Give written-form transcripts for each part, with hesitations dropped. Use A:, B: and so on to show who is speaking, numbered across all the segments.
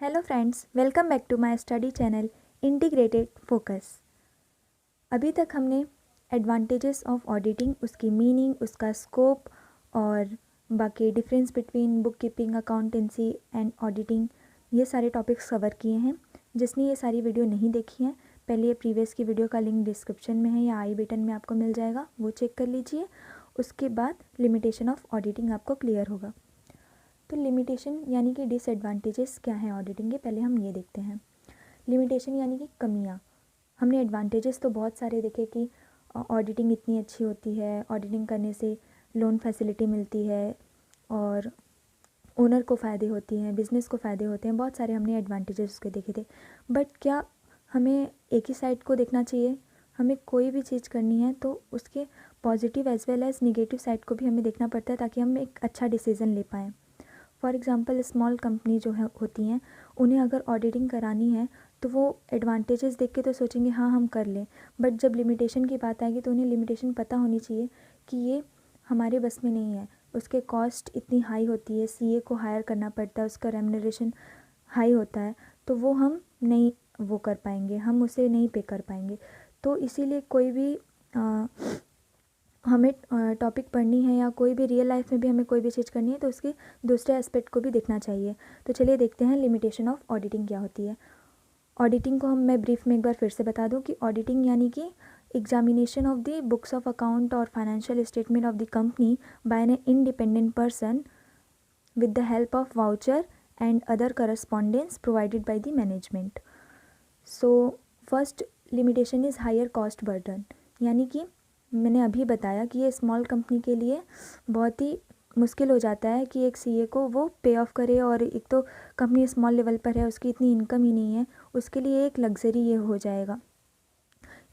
A: Hello friends, welcome back to my study channel integrated focus. अभी तक हमने advantages of auditing, उसकी meaning, उसका स्कोप और बाकी difference between book keeping, accountancy and auditing, ये सारे टॉपिक्स कवर किए हैं। जिसने ये सारी वीडियो नहीं देखी है, पहले ये प्रीवियस की वीडियो का लिंक डिस्क्रिप्शन में है या आई बटन में आपको मिल जाएगा, वो चेक कर लीजिए। उसके बाद लिमिटेशन ऑफ ऑडिटिंग आपको क्लियर होगा। तो लिमिटेशन यानी कि डिसएडवांटेजेस क्या हैं ऑडिटिंग के, पहले हम ये देखते हैं। लिमिटेशन यानी कि कमियाँ। हमने एडवांटेजेस तो बहुत सारे देखे कि ऑडिटिंग इतनी अच्छी होती है, ऑडिटिंग करने से लोन फैसिलिटी मिलती है और ओनर को फ़ायदे होती हैं, बिज़नेस को फ़ायदे होते हैं, बहुत सारे हमने एडवांटेजेस उसके देखे थे। बट क्या हमें एक ही साइड को देखना चाहिए? हमें कोई भी चीज़ करनी है तो उसके positive as well as negative side को भी हमें देखना पड़ता है ताकि हम एक अच्छा डिसीज़न ले पाएँ। फॉर एग्ज़ाम्पल स्मॉल कंपनी जो है होती हैं, उन्हें अगर ऑडिटिंग करानी है तो वो एडवांटेजेस देख के तो सोचेंगे हाँ हम कर लें, बट जब लिमिटेशन की बात आएगी तो उन्हें लिमिटेशन पता होनी चाहिए कि ये हमारे बस में नहीं है। उसके कॉस्ट इतनी हाई होती है, सीए को हायर करना पड़ता है, उसका रेम्युनरेशन हाई होता है, तो वो हम नहीं वो कर पाएंगे, हम उसे नहीं पे कर पाएंगे। तो इसीलिए कोई भी हमें टॉपिक पढ़नी है या कोई भी रियल लाइफ में भी हमें कोई भी चीज़ करनी है तो उसके दूसरे एस्पेक्ट को भी देखना चाहिए। तो चलिए देखते हैं लिमिटेशन ऑफ ऑडिटिंग क्या होती है। ऑडिटिंग को मैं ब्रीफ में एक बार फिर से बता दूं कि ऑडिटिंग यानी कि examination of the books of account और financial statement of the company by an independent person with the help of voucher and other correspondence provided by the management. So first limitation is higher cost burden, यानी कि मैंने अभी बताया कि ये small company के लिए बहुत ही मुश्किल हो जाता है कि एक सीए को वो पे ऑफ करे, और एक तो कंपनी स्मॉल लेवल पर है, उसकी इतनी इनकम ही नहीं है, उसके लिए एक लग्जरी ये हो जाएगा।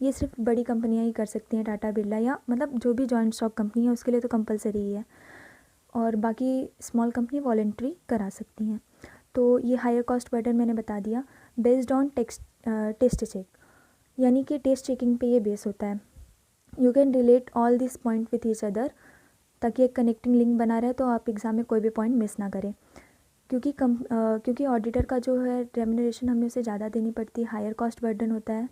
A: ये सिर्फ बड़ी कंपनियां ही कर सकती हैं, टाटा बिरला या मतलब जो भी जॉइंट स्टॉक कंपनी है उसके लिए तो कंपलसरी ही है, और बाकी स्मॉल कंपनी वॉलेंट्री करा सकती हैं। तो ये हायर कॉस्ट बर्डन मैंने बता दिया। बेस्ड ऑन टेस्ट चेक, यानी कि टेस्ट चेकिंग पे ये बेस होता है। You can relate all this point with each other, ताकि एक कनेक्टिंग लिंक बना रहे तो आप एग्ज़ाम में कोई भी पॉइंट मिस ना करें। क्योंकि ऑडिटर का जो है रेम्युनरेशन हमें उसे ज़्यादा देनी पड़ती है, हायर कॉस्ट बर्डन होता है।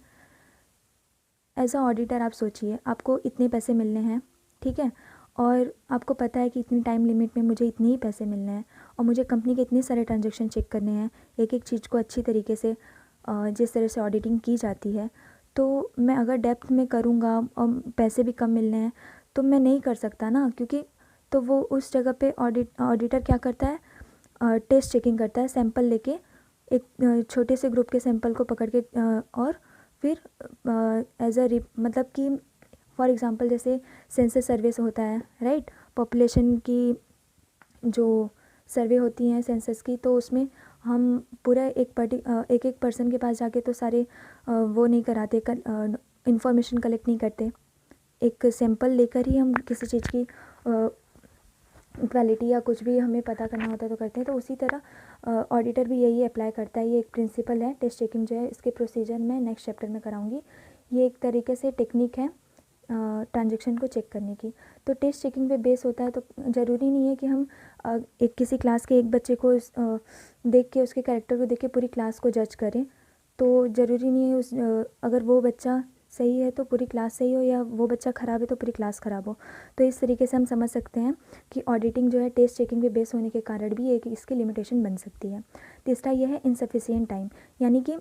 A: एज अ ऑडिटर आप सोचिए, आपको इतने पैसे मिलने हैं, ठीक है, और आपको पता है कि इतनी टाइम लिमिट में मुझे इतने ही पैसे मिलने हैं, और मुझे कंपनी के इतने सारे ट्रांजेक्शन चेक करने हैं, एक एक चीज़ को अच्छी तरीके से जिस तरह से ऑडिटिंग की जाती है। तो मैं अगर डेप्थ में करूँगा और पैसे भी कम मिलने हैं तो मैं नहीं कर सकता ना, क्योंकि तो वो उस जगह पे ऑडिटर क्या करता है, टेस्ट चेकिंग करता है, सैंपल लेके एक छोटे से ग्रुप के सैंपल को पकड़ के और फिर एज अ मतलब कि फॉर एग्ज़ाम्पल जैसे सेंसस सर्वे होता है, राइट, पॉपुलेशन की जो सर्वे होती हैं सेंसस की, तो उसमें हम पूरा एक एक पर्सन के पास जाके तो सारे वो नहीं कराते, इंफॉर्मेशन कलेक्ट नहीं करते, एक सैंपल लेकर ही हम किसी चीज़ की क्वालिटी या कुछ भी हमें पता करना होता है तो करते हैं। तो उसी तरह ऑडिटर भी यही अप्लाई करता है, ये एक प्रिंसिपल है। टेस्ट चेकिंग जो है इसके प्रोसीजर मैं नेक्स्ट चैप्टर में कराऊंगी। ये एक तरीके से टेक्निक है ट्रांजेक्शन को चेक करने की। तो टेस्ट चेकिंग पे बेस होता है, तो ज़रूरी नहीं है कि हम एक किसी क्लास के एक बच्चे को देख के, उसके कैरेक्टर को देख के पूरी क्लास को जज करें। तो ज़रूरी नहीं है अगर वो बच्चा सही है तो पूरी क्लास सही हो, या वो बच्चा ख़राब है तो पूरी क्लास ख़राब हो। तो इस तरीके से हम समझ सकते हैं कि ऑडिटिंग जो है टेस्ट चेकिंग पे बेस होने के कारण भी एक इसकी लिमिटेशन बन सकती है। तीसरा ये है इनसफिशिएंट टाइम, यानी कि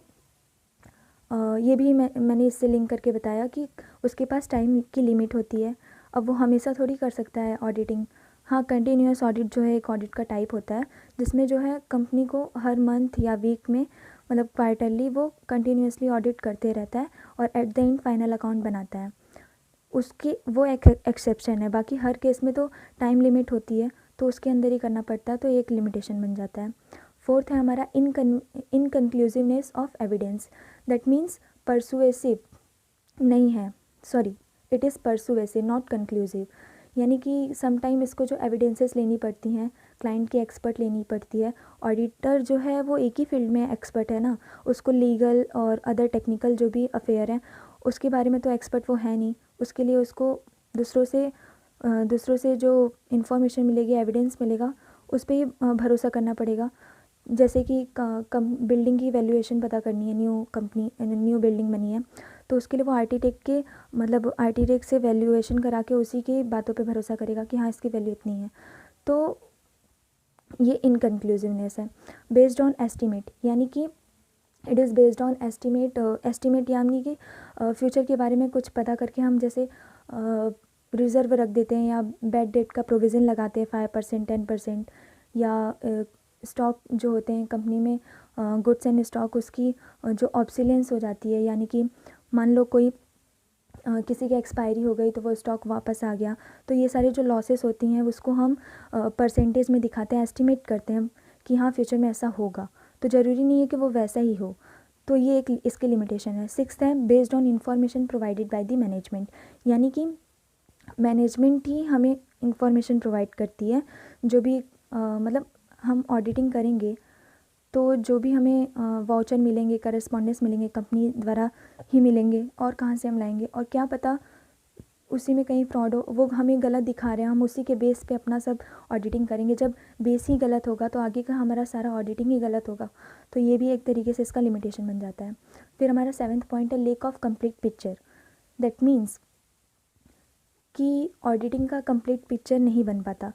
A: ये भी मैंने इससे लिंक करके बताया कि उसके पास टाइम की लिमिट होती है। अब वो हमेशा थोड़ी कर सकता है ऑडिटिंग। हाँ, कंटिन्यूस ऑडिट जो है एक ऑडिट का टाइप होता है, जिसमें जो है कंपनी को हर मंथ या वीक में, मतलब क्वार्टरली, वो कंटिन्यूसली ऑडिट करते रहता है और at the end final account बनाता है। उसकी वो एक एक्सेप्शन है, बाकी हर केस में तो टाइम लिमिट होती है, तो उसके अंदर ही करना पड़ता है, तो एक लिमिटेशन बन जाता है। फोर्थ है हमारा inconclusiveness of evidence, that means persuasive नहीं है, sorry, it is persuasive not conclusive, यानी कि समटाइम इसको जो एविडेंसेस लेनी पड़ती हैं, क्लाइंट की एक्सपर्ट लेनी पड़ती है। ऑडिटर जो है वो एक ही फील्ड में एक्सपर्ट है ना, उसको लीगल और अदर टेक्निकल जो भी अफेयर हैं उसके बारे में तो एक्सपर्ट वो है नहीं, उसके लिए उसको दूसरों से जो इन्फॉर्मेशन मिलेगी, एविडेंस मिलेगा, उस पर ही भरोसा करना पड़ेगा। जैसे कि बिल्डिंग की वैल्यूएशन पता करनी है, न्यू बिल्डिंग बनी है, तो उसके लिए वो आर्किटेक्ट के मतलब आर्किटेक्ट से वैल्यूएशन करा के उसी की बातों पे भरोसा करेगा कि हाँ इसकी वैल्यू इतनी है। तो ये इनकन्क्लूसिवनेस है। बेस्ड ऑन एस्टिमेट, यानी कि it is based on estimate यानी कि फ्यूचर के बारे में कुछ पता करके हम जैसे रिज़र्व रख देते हैं या बैड डेट का प्रोविज़न लगाते हैं 5% 10%, या स्टॉक जो होते हैं कंपनी में गुड्स एंड स्टॉक, उसकी जो ऑब्सोलेंस हो जाती है, यानी कि मान लो कोई किसी की एक्सपायरी हो गई तो वो स्टॉक वापस आ गया, तो ये सारी जो लॉसेस होती हैं उसको हम परसेंटेज में दिखाते हैं, एस्टिमेट करते हैं कि हाँ फ्यूचर में ऐसा होगा, तो ज़रूरी नहीं है कि वो वैसा ही हो। तो ये एक इसकी लिमिटेशन है। 6th है based on information provided by the management, यानी कि मैनेजमेंट ही हमें इंफॉर्मेशन प्रोवाइड करती है। जो भी मतलब हम ऑडिटिंग करेंगे तो जो भी हमें वाउचर मिलेंगे, करस्पॉन्डेंस मिलेंगे, कंपनी द्वारा ही मिलेंगे, और कहाँ से हम लाएंगे, और क्या पता उसी में कहीं फ्रॉड हो, वो हमें गलत दिखा रहे हैं, हम उसी के बेस पे अपना सब ऑडिटिंग करेंगे। जब बेस ही गलत होगा तो आगे का हमारा सारा ऑडिटिंग ही गलत होगा। तो ये भी एक तरीके से इसका लिमिटेशन बन जाता है। फिर हमारा 7th पॉइंट है lake of complete picture. That means कि ऑडिटिंग का कंप्लीट पिक्चर नहीं बन पाता।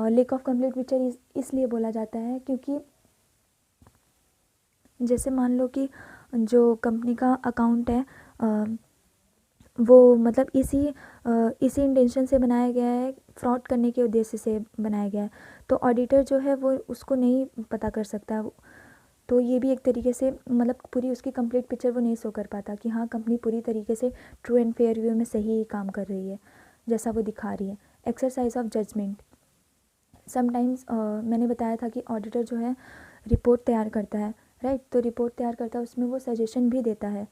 A: लेक ऑफ कंप्लीट पिक्चर इसलिए बोला जाता है क्योंकि जैसे मान लो कि जो कंपनी का अकाउंट है वो मतलब इसी इंटेंशन से बनाया गया है, फ्रॉड करने के उद्देश्य से बनाया गया है, तो ऑडिटर जो है वो उसको नहीं पता कर सकता। तो ये भी एक तरीके से मतलब पूरी उसकी कंप्लीट पिक्चर वो नहीं शो कर पाता कि हाँ कंपनी पूरी तरीके से ट्रू एंड फेयर व्यू में सही काम कर रही है जैसा वो दिखा रही है। Exercise of judgement. समटाइम्स मैंने बताया था कि ऑडिटर जो है रिपोर्ट तैयार करता है, राइट। तो रिपोर्ट तैयार करता है, उसमें वो सजेशन भी देता है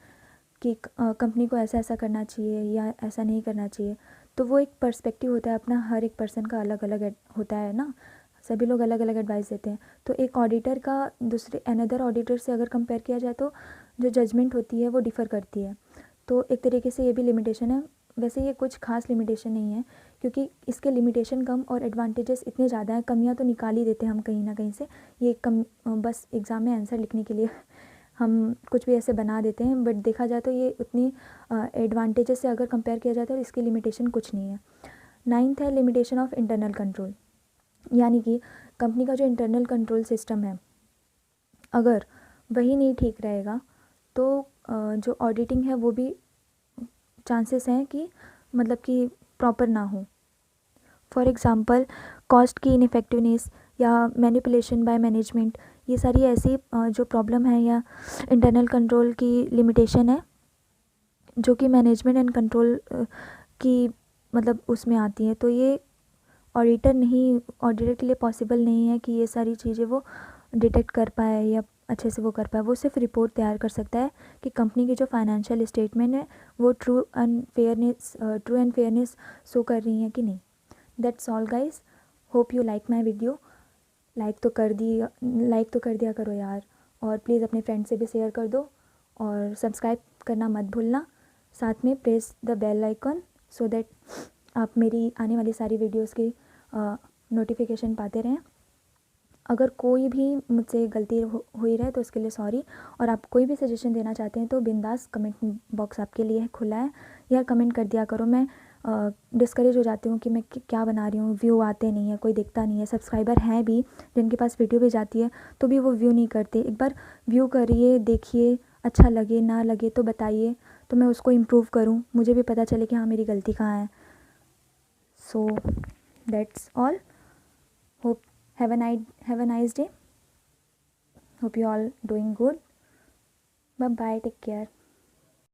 A: कि कंपनी को ऐसा ऐसा करना चाहिए या ऐसा नहीं करना चाहिए। तो वो एक पर्सपेक्टिव होता है अपना, हर एक पर्सन का अलग अलग होता है ना, सभी लोग अलग अलग एडवाइस देते हैं। तो एक ऑडिटर का दूसरे अनदर ऑडिटर से अगर कंपेयर किया जाए तो जो जजमेंट होती है वो डिफ़र करती है। तो एक तरीके से ये भी लिमिटेशन है। वैसे ये कुछ खास लिमिटेशन नहीं है क्योंकि इसके लिमिटेशन कम और एडवांटेजेस इतने ज़्यादा हैं, कमियां तो निकाल ही देते हैं हम कहीं ना कहीं से। ये कम बस एग्ज़ाम में आंसर लिखने के लिए हम कुछ भी ऐसे बना देते हैं, बट देखा जाए तो ये उतनी एडवांटेजेस से अगर कंपेयर किया जाए तो इसकी लिमिटेशन कुछ नहीं है। 9th है लिमिटेशन ऑफ इंटरनल कंट्रोल, यानी कि कंपनी का जो इंटरनल कंट्रोल सिस्टम है अगर वही नहीं ठीक रहेगा तो जो ऑडिटिंग है वो भी चांसेस हैं कि मतलब कि प्रॉपर ना हो। फॉर एग्ज़ाम्पल कॉस्ट की इनफेक्टिवनेस या मैनिपुलेशन बाय मैनेजमेंट, ये सारी ऐसी जो प्रॉब्लम है या इंटरनल कंट्रोल की लिमिटेशन है जो कि मैनेजमेंट एंड कंट्रोल की मतलब उसमें आती है। तो ये ऑडिटर के लिए पॉसिबल नहीं है कि ये सारी चीज़ें वो डिटेक्ट कर पाए या अच्छे से वो कर पाए। वो सिर्फ रिपोर्ट तैयार कर सकता है कि कंपनी की जो फाइनेंशियल स्टेटमेंट है वो ट्रू एंड फेयरनेस शो कर रही है कि नहीं। That's all guys, hope you like my video. Like तो कर दिया करो यार, और प्लीज़ अपने फ्रेंड से भी शेयर कर दो, और सब्सक्राइब करना मत भूलना। साथ में press the bell icon so that आप मेरी आने वाली सारी वीडियोस की नोटिफिकेशन पाते रहें। अगर कोई भी मुझसे गलती हुई रहे तो उसके लिए सॉरी, और आप कोई भी सजेशन देना चाहते हैं तो बिंदास कमेंट बॉक्स आपके लिए खुला है, यार कमेंट कर दिया करो। मैं डिस्करेज हो जाती हूँ कि मैं क्या बना रही हूँ, व्यू आते नहीं है, कोई देखता नहीं है। सब्सक्राइबर हैं भी जिनके पास वीडियो भी जाती है तो भी वो व्यू नहीं करते। एक बार व्यू करिए, देखिए, अच्छा लगे ना लगे तो बताइए, तो मैं उसको इम्प्रूव करूँ, मुझे भी पता चले कि हाँ मेरी गलती कहाँ है। So that's all. Hope have a nice day. Hope you all doing good. Bye bye. Take care.